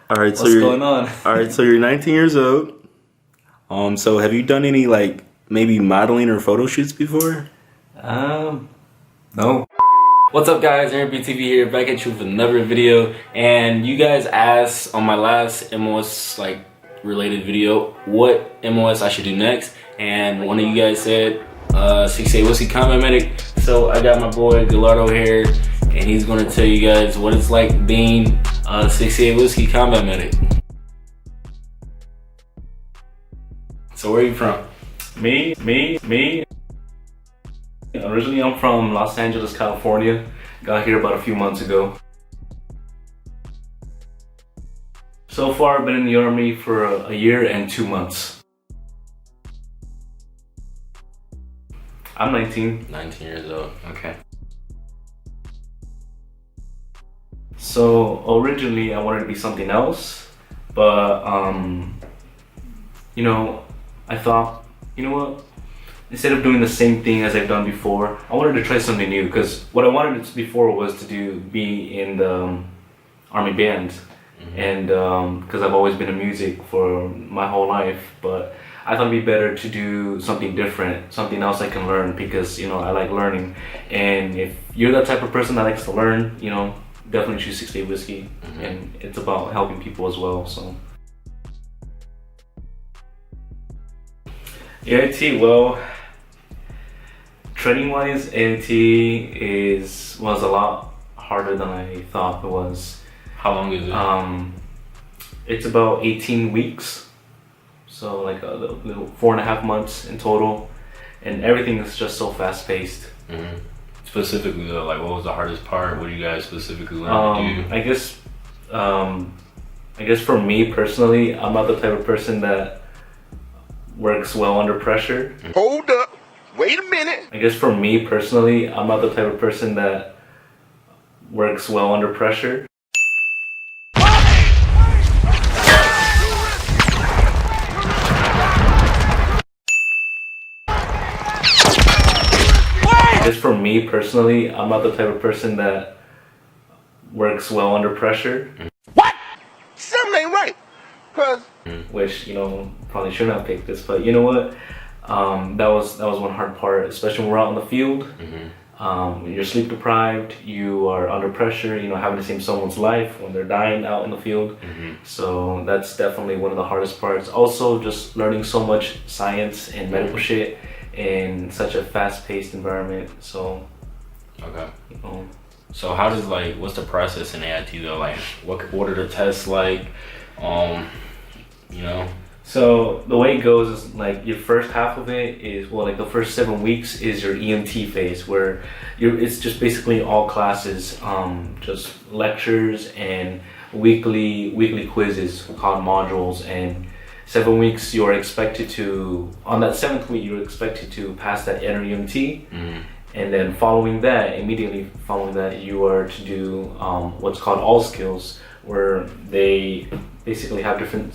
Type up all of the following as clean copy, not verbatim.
All right, What's going on? All right, so you're 19 years old. So have you done any like maybe modeling or photo shoots before? No. What's up, guys? Aaron BTV here, back at you with another video. And you guys asked on my last MOS like related video what MOS I should do next, and one of you guys said 68 Whiskey Combat Medic. So I got my boy Gallardo here, and he's gonna tell you guys what it's like being 68 Whiskey Combat Medic. So where are you from? Me. Originally, I'm from Los Angeles, California. Got here about a few months ago. So far, I've been in the Army for a year and 2 months. I'm 19. 19 years old. Okay. So originally, I wanted to be something else, but you know, I thought, you know what? Instead of doing the same thing as I've done before, I wanted to try something new, because what I wanted before was to be in the Army band, and because I've always been in music for my whole life, but I thought it'd be better to do something different, something else I can learn, because you know I like learning, and if you're that type of person that likes to learn, you know, definitely choose 68 Whiskey, and it's about helping people as well. So AIT, well, training wise, AIT was a lot harder than I thought it was. How long is it? It's about 18 weeks, so like a little 4.5 months in total, and everything is just so fast paced. Specifically though, like what was the hardest part? What do you guys specifically learn to do? I guess for me personally, I'm not the type of person that works well under pressure. Hold up, wait a minute. I guess for me personally, I'm not the type of person that works well under pressure. I guess for me personally, I'm not the type of person that works well under pressure. What? Something ain't right. Cause Which, you know, probably shouldn't have picked this, but you know what? That was one hard part, especially when we're out in the field. You're sleep deprived, you are under pressure, you know, having to save someone's life when they're dying out in the field. So that's definitely one of the hardest parts. Also, just learning so much science and medical shit in such a fast-paced environment. So, Okay. you know. So how does what's the process in AIT though? Like what are the tests like? You know. So the way it goes is like your first half of it is, well, like the first 7 weeks is your EMT phase, where it's just basically all classes, just lectures and weekly quizzes called modules. And 7 weeks you're expected to, on that 7th week you're expected to pass that enter EMT. And then immediately following that, you are to do what's called all skills, where they basically have different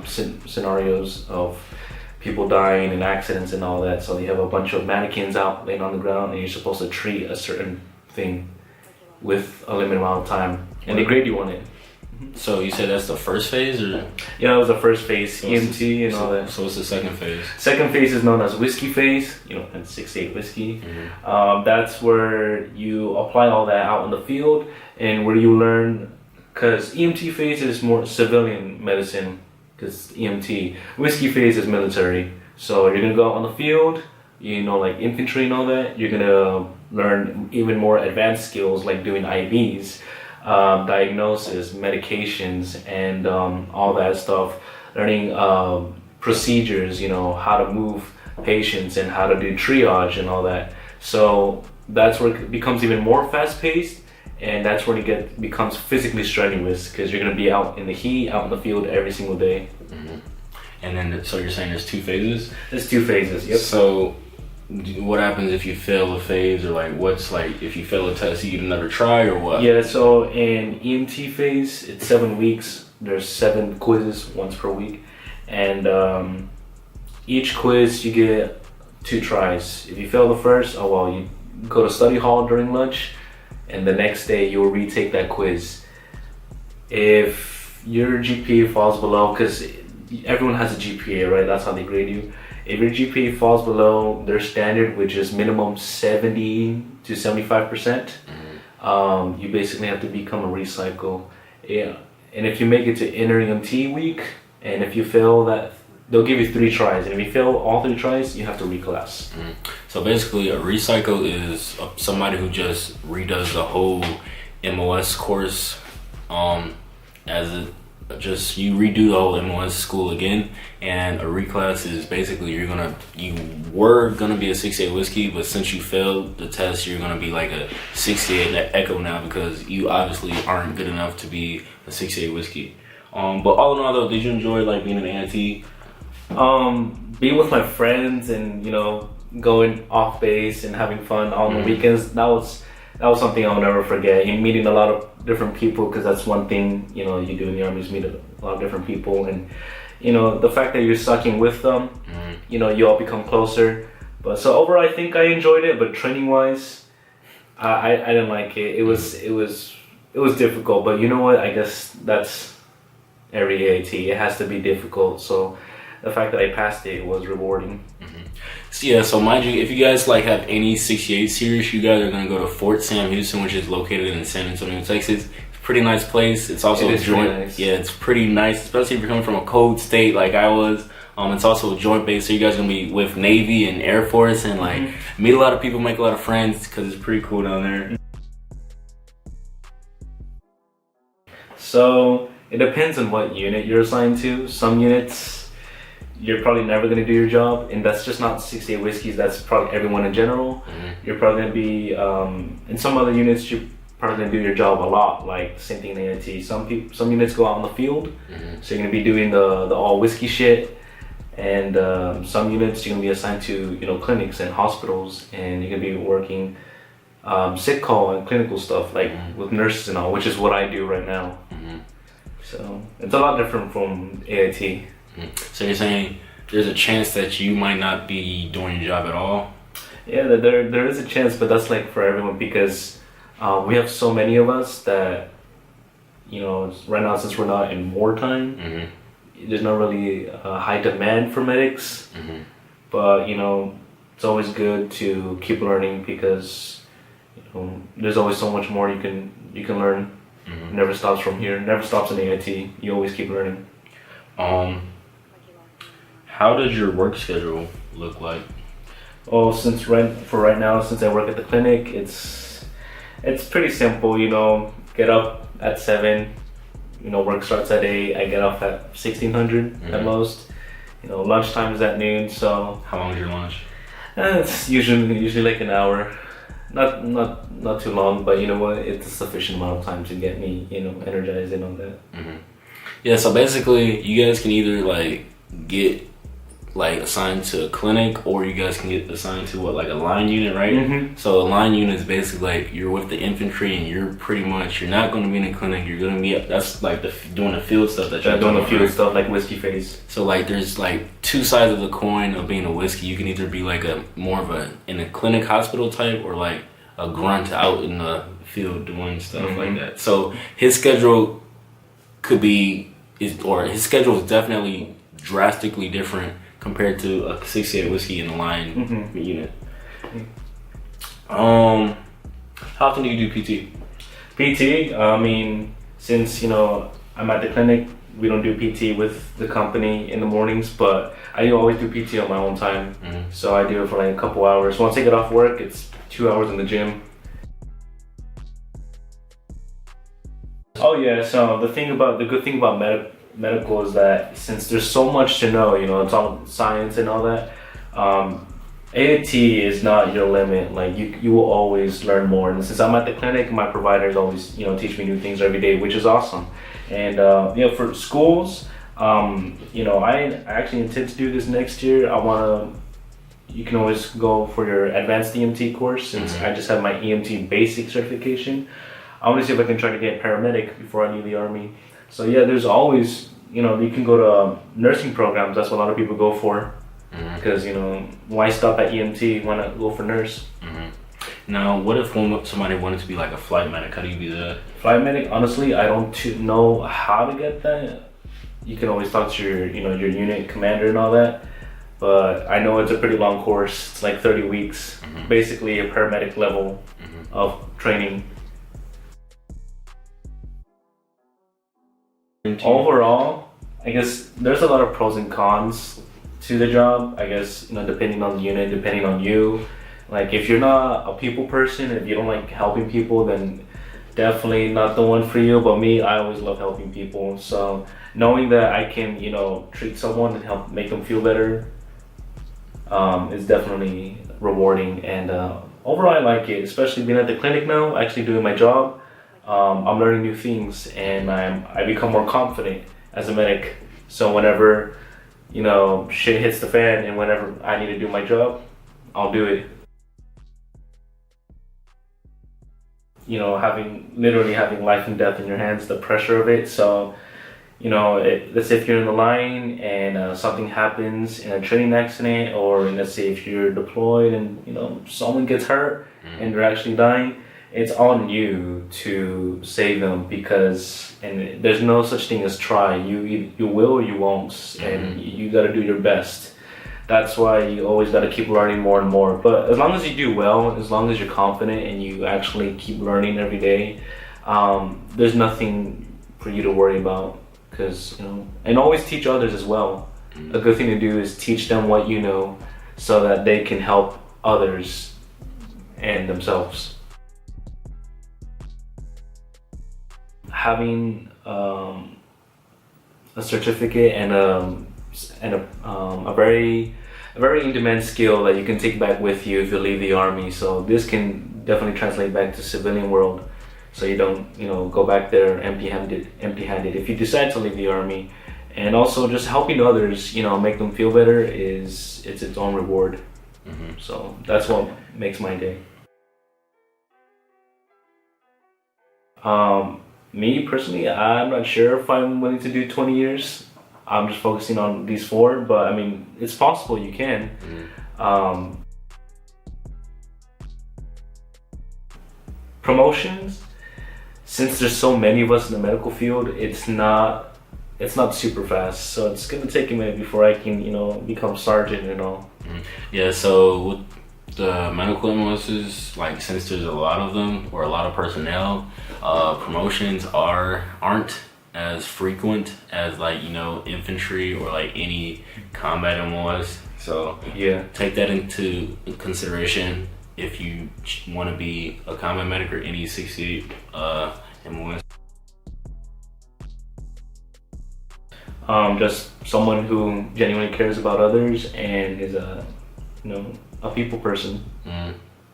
scenarios of people dying in accidents and all that. So you have a bunch of mannequins out laying on the ground, and you're supposed to treat a certain thing with a limited amount of time, and they grade you on it. So you said that's the first phase, or? Yeah, that was the first phase, EMT and all that. So what's the second phase? Second phase is known as whiskey phase, you know, and 68 Whiskey. That's where you apply all that out in the field, and where you learn, because EMT phase is more civilian medicine, because EMT. Whiskey phase is military. So you're gonna go out on the field, you know, like infantry and all that. You're gonna learn even more advanced skills like doing IVs, diagnosis, medications, and all that stuff. Learning procedures, you know, how to move patients and how to do triage and all that. So that's where it becomes even more fast-paced, and that's when it becomes physically strenuous, because you're going to be out in the heat, out in the field every single day. And then, so you're saying there's 2 phases? There's 2 phases, yep. So what happens if you fail a phase, or what's if you fail a test, you get another try, or what? Yeah, so in EMT phase, it's 7 weeks. There's 7 quizzes, once per week. And each quiz, you get 2 tries. If you fail the first, oh well, you go to study hall during lunch, and the next day you'll retake that quiz. If your GPA falls below, because everyone has a GPA, right? That's how they grade you. If your GPA falls below their standard, which is minimum 70 to 75%, you basically have to become a recycle. Yeah, and if you make it to inner EMT week, and if you fail that, they'll give you 3 tries, and if you fail all 3 tries, you have to reclass. So basically, a recycle is somebody who just redoes the whole MOS course, just you redo the whole MOS school again. And a reclass is basically you were gonna be a 68 whiskey, but since you failed the test, you're gonna be like a 68 Echo now, because you obviously aren't good enough to be a 68 whiskey. But all in all though, did you enjoy like being an AIT? Being with my friends and, you know, going off base and having fun on the weekends, that was something I'll never forget. And meeting a lot of different people, because that's one thing, you know, you do in the Army is meet a lot of different people. And, you know, the fact that you're sucking with them, you know, you all become closer. But so overall, I think I enjoyed it, but training wise, I didn't like it. It was difficult, but you know what? I guess that's every AIT. It has to be difficult. So the fact that I passed it was rewarding. So yeah, so mind you, if you guys like have any 68 series, you guys are gonna go to Fort Sam Houston, which is located in San Antonio, Texas. It's a pretty nice place. It's also a joint. Nice. Yeah, it's pretty nice, especially if you're coming from a cold state like I was. It's also a joint base, so you guys are gonna be with Navy and Air Force, and like meet a lot of people, make a lot of friends, because it's pretty cool down there. So it depends on what unit you're assigned to. Some units you're probably never going to do your job, and that's just not 68 whiskeys, that's probably everyone in general. You're probably going to be in some other units, you're probably going to do your job a lot, like same thing in AIT. Some units go out in the field, so you're going to be doing the all whiskey shit, and some units you're going to be assigned to, you know, clinics and hospitals, and you're going to be working sick call and clinical stuff, like with nurses and all, which is what I do right now. So it's a lot different from AIT. So you're saying there's a chance that you might not be doing your job at all? Yeah, there is a chance, but that's like for everyone, because we have so many of us that, you know, right now since we're not in wartime, there's not really a high demand for medics. But, you know, it's always good to keep learning, because, you know, there's always so much more you can learn. Never stops from here. Never stops in AIT. You always keep learning. How does your work schedule look like? Oh, right now, since I work at the clinic, it's pretty simple. You know, get up at 7. You know, work starts at 8. I get off at 1600 at most. You know, lunchtime is at noon. So how long is your lunch? It's usually like an hour. Not too long, but you know what? It's a sufficient amount of time to get me, you know, energized and all that. Yeah. So basically, you guys can either like get like assigned to a clinic, or you guys can get assigned to like a line unit, right? So a line unit is basically like you're with the infantry, and you're not going to be in a clinic. You're going to be that's like doing the field stuff that you're doing the field stuff, like whiskey face. So like there's like 2 sides of the coin of being a whiskey. You can either be like in a clinic hospital type, or like a grunt out in the field doing stuff like that. So his schedule his schedule is definitely drastically different compared to a 68 whiskey in the line unit. How often do you do PT? PT, I mean, since, you know, I'm at the clinic, we don't do PT with the company in the mornings, but I always do PT on my own time. So I do it for like a couple hours. Once I get off work, it's 2 hours in the gym. Oh yeah, so the good thing about medical is that since there's so much to know, you know, it's all science and all that, AIT is not your limit. Like you will always learn more. And since I'm at the clinic, my providers always, you know, teach me new things every day, which is awesome. And you know, for schools, you know, I actually intend to do this next year. You can always go for your advanced EMT course, since I just have my EMT basic certification. I want to see if I can try to get paramedic before I leave the Army. So yeah, there's always, you know, you can go to nursing programs. That's what a lot of people go for. Because, you know, why stop at EMT? Why not go for nurse? Now, what if somebody wanted to be like a flight medic? How do you do that? Flight medic, honestly, I don't know how to get that. You can always talk to your, your unit commander and all that. But I know it's a pretty long course. It's like 30 weeks, basically a paramedic level of training. Overall, I guess there's a lot of pros and cons to the job. I guess, depending on the unit, depending on you. Like if you're not a people person, if you don't like helping people, then definitely not the one for you. But me, I always love helping people. So knowing that I can, treat someone and help make them feel better, is definitely rewarding. And overall, I like it, especially being at the clinic now, actually doing my job. I'm learning new things, and I become more confident as a medic. So whenever, shit hits the fan, and whenever I need to do my job, I'll do it. Literally having life and death in your hands, the pressure of it. So, let's say if you're in the line and something happens in a training accident, or let's say if you're deployed and, someone gets hurt and they're actually dying, it's on you to save them, and there's no such thing as try. You will or you won't, and you got to do your best. That's why you always got to keep learning more and more. But as long as you do well, as long as you're confident and you actually keep learning every day, there's nothing for you to worry about. Because, and always teach others as well. A good thing to do is teach them what you know so that they can help others and themselves. Having a certificate and a very in-demand skill that you can take back with you if you leave the Army. So this can definitely translate back to civilian world. So you don't, go back there empty-handed if you decide to leave the Army. And also just helping others, make them feel better it's its own reward. So that's what makes my day. Me personally, I'm not sure if I'm willing to do 20 years. I'm just focusing on these 4, but I mean, it's possible you can. Promotions, since there's so many of us in the medical field, it's not super fast. So it's gonna take a minute before I can, become sergeant and all. Yeah, so with the medical MOSs, like since there's a lot of them or a lot of personnel, promotions aren't as frequent as infantry or like any combat MOS. So yeah, take that into consideration if you want to be a combat medic or any 68 MOS. Just someone who genuinely cares about others and is a people person.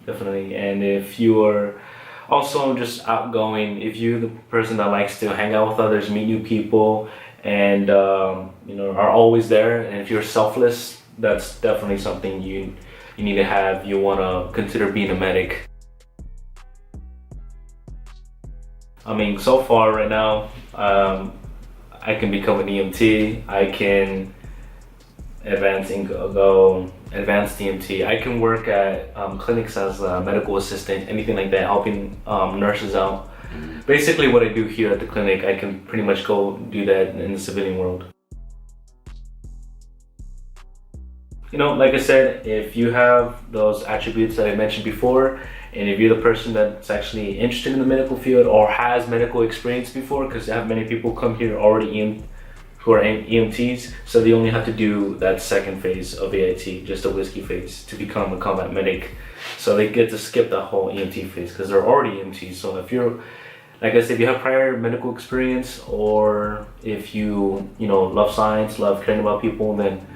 Definitely. And if you are also just outgoing, if you're the person that likes to hang out with others, meet new people, and are always there, and if you're selfless, that's definitely something you need to have. You want to consider being a medic. I mean, so far right now, I can become an EMT. I can advance EMT. I can work at clinics as a medical assistant, anything like that, helping nurses out. Basically what I do here at the clinic, I can pretty much go do that in the civilian world. Like I said, if you have those attributes that I mentioned before, and if you're the person that's actually interested in the medical field or has medical experience before, because I have many people come here already who are EMTs, so they only have to do that second phase of AIT, just a whiskey phase, to become a combat medic. So they get to skip that whole EMT phase because they're already EMTs. So if you're, like I said, if you have prior medical experience, or if you love science, love caring about people, then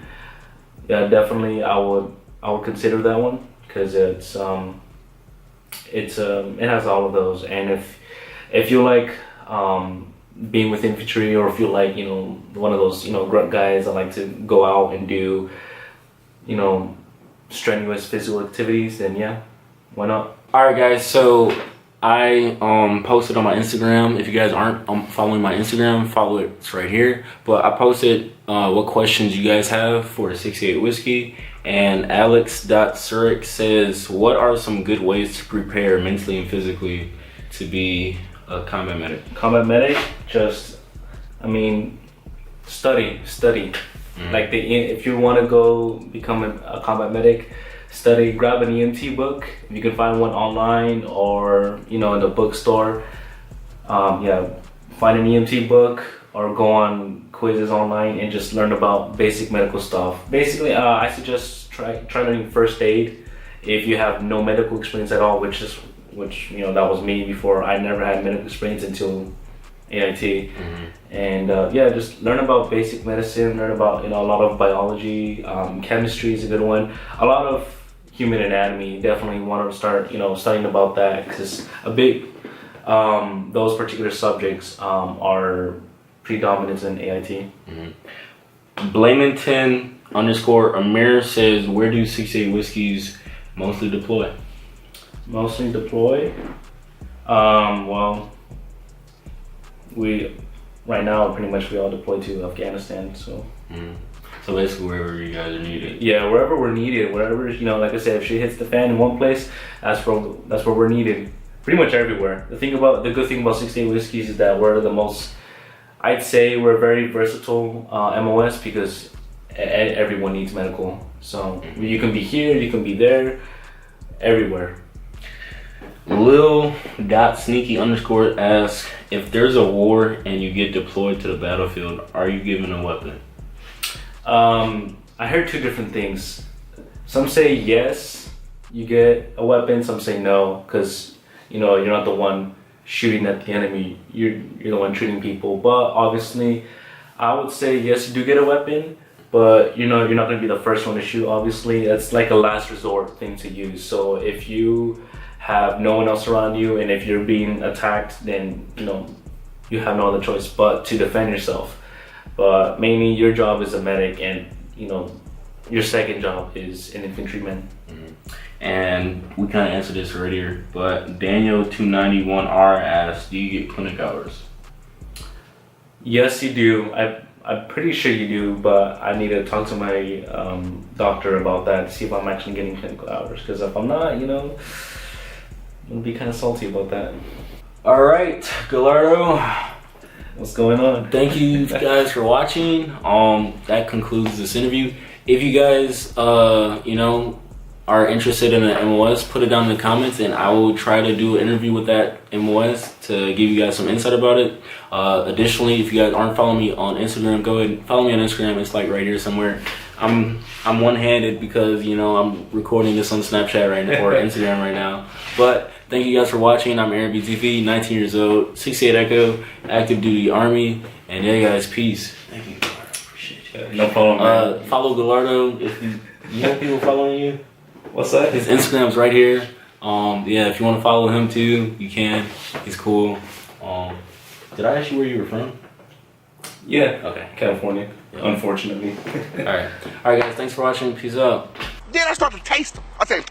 yeah, definitely I would consider that one, because it has all of those. And if you like being with infantry, or if you like one of those grunt guys that like to go out and do strenuous physical activities, then yeah, why not? All right, guys, so I posted on my Instagram. If you guys aren't following my Instagram, follow it. It's right here. But I posted what questions you guys have for 68 whiskey. And Alex.Surik says, what are some good ways to prepare mentally and physically to be a combat medic? Combat medic, just, I mean, study. Like if you want to go become a combat medic, study, grab an EMT book. If you can find one online or in the bookstore. Yeah, find an EMT book or go on quizzes online and just learn about basic medical stuff. Basically, I suggest try learning first aid if you have no medical experience at all, which that was me before. I never had medical experience until AIT. And yeah, just learn about basic medicine, learn about a lot of biology, chemistry is a good one, a lot of human anatomy. Definitely want to start studying about that, because those particular subjects are predominant in AIT. Blamington_Amir says, where do 68 whiskeys mostly deploy? Well, right now pretty much we all deploy to Afghanistan, so So basically wherever you guys are needed. yeah, wherever we're needed, wherever like I said, if shit hits the fan in one place, that's where we're needed. Pretty much everywhere. The good thing about 68 whiskeys is that I'd say we're very versatile MOS, because everyone needs medical. So you can be here, you can be there, everywhere. Lil.Sneaky_ asks, if there's a war and you get deployed to the battlefield, are you given a weapon? I heard two different things. Some say yes, you get a weapon. Some say no, because you're not the one shooting at the enemy. You're the one treating people. But obviously, I would say yes, you do get a weapon. But you're not going to be the first one to shoot. Obviously, that's like a last resort thing to use. So if you have no one else around you, and if you're being attacked, then you have no other choice but to defend yourself. But mainly your job is a medic, and your second job is an infantryman. And we kind of answered this earlier, but Daniel291R asks, do you get clinic hours? Yes, you do. I'm pretty sure you do, but I need to talk to my doctor about that to see if I'm actually getting clinical hours. Because if I'm not, I'm gonna be kind of salty about that. All right, Gallardo, what's going on? Thank you guys for watching. That concludes this interview. If you guys, are interested in an MOS, put it down in the comments, and I will try to do an interview with that MOS to give you guys some insight about it. Additionally, if you guys aren't following me on Instagram, go ahead and follow me on Instagram. It's like right here somewhere. I'm one-handed because I'm recording this on Snapchat right now or Instagram right now. But thank you guys for watching. I'm Aaron BTV, 19 years old, 68 Echo, active duty Army, and yeah, guys, peace. Thank you. I appreciate you. No problem, man. Follow Gallardo if you have people following you. What's that? His Instagram's right here. Yeah, if you want to follow him too, you can. He's cool. Did I ask you where you were from? Yeah. Okay. California. Yeah. Unfortunately. All right, guys. Thanks for watching. Peace out. Then I start to taste them. I say,